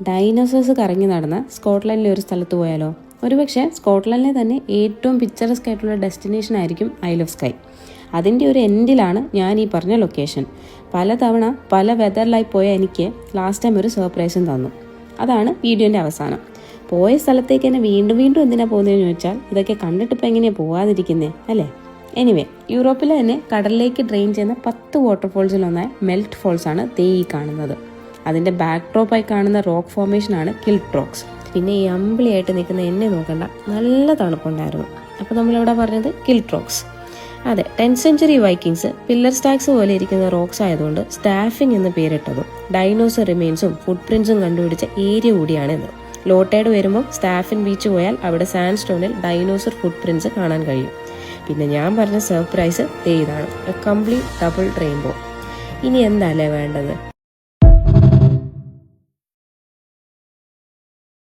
Dinosaurs കറങ്ങി നടന്ന സ്കോട്ട്ലൻഡിലെ ഒരു സ്ഥലത്ത് പോയാലോ? ഒരുപക്ഷെ സ്കോട്ട്ലൻഡിലെ തന്നെ ഏറ്റവും പിക്ചറസ്ക് ആയിട്ടുള്ള ഡെസ്റ്റിനേഷൻ ആയിരിക്കും ഐൽ ഓഫ് സ്കൈ. അതിൻ്റെ ഒരു എൻഡിലാണ് ഞാൻ ഈ പറഞ്ഞ ലൊക്കേഷൻ. പലതവണ പല വെതറിലായി പോയ എനിക്ക് ലാസ്റ്റ് ടൈം ഒരു സർപ്രൈസും തന്നു. അതാണ് വീഡിയോൻ്റെ അവസാനം. പോയ സ്ഥലത്തേക്ക് തന്നെ വീണ്ടും വീണ്ടും എന്തിനാണ് പോകുന്നതെന്ന് ചോദിച്ചാൽ ഇതൊക്കെ കണ്ടിട്ടിപ്പോൾ എങ്ങനെയാണ് പോകാതിരിക്കുന്നത് അല്ലേ? എനിവേ, യൂറോപ്പിലെ തന്നെ കടലിലേക്ക് ഡ്രെയിൻ ചെയ്യുന്ന 10 വാട്ടർഫോൾസിലൊന്നായ മെൽറ്റ് ഫോൾസാണ് ഈ കാണുന്നത്. അതിൻ്റെ ബാക്ക് ഡ്രോപ്പായി കാണുന്ന റോക്ക് ഫോർമേഷനാണ് കിൽട്ട് റോക്സ്. പിന്നെ ഈ അമ്പിളിയായിട്ട് നിൽക്കുന്ന എന്നെ നോക്കണ്ട, നല്ല തണുപ്പുണ്ടായിരുന്നു. അപ്പോൾ നമ്മളിവിടെ പറഞ്ഞത് കിൽട്ട് റോക്സ്. അതെ, 10th century Vikings pillar stacks പോലെ ഇരിക്കുന്ന റോക്സ് ആയതുകൊണ്ട് സ്റ്റാഫിംഗ് എന്ന് പേരിട്ടതും ഡൈനോസർ റിമെയിൻസും ഫുട് പ്രിൻസും കണ്ടുപിടിച്ച ഏരിയ കൂടിയാണിത്. ലോട്ടേഡ് വരുമ്പോൾ സ്റ്റാഫിൻ ബീച്ച് പോയാൽ അവിടെ സാൻഡ് സ്റ്റോണിൽ ഡൈനോസർ ഫുട് പ്രിൻസ് കാണാൻ കഴിയും. പിന്നെ ഞാൻ പറഞ്ഞ സർപ്രൈസ് ഇതാണ്, കംപ്ലീറ്റ് ഡബിൾ റെയിൻബോ. ഇനി എന്താല്ലേ വേണ്ടത്?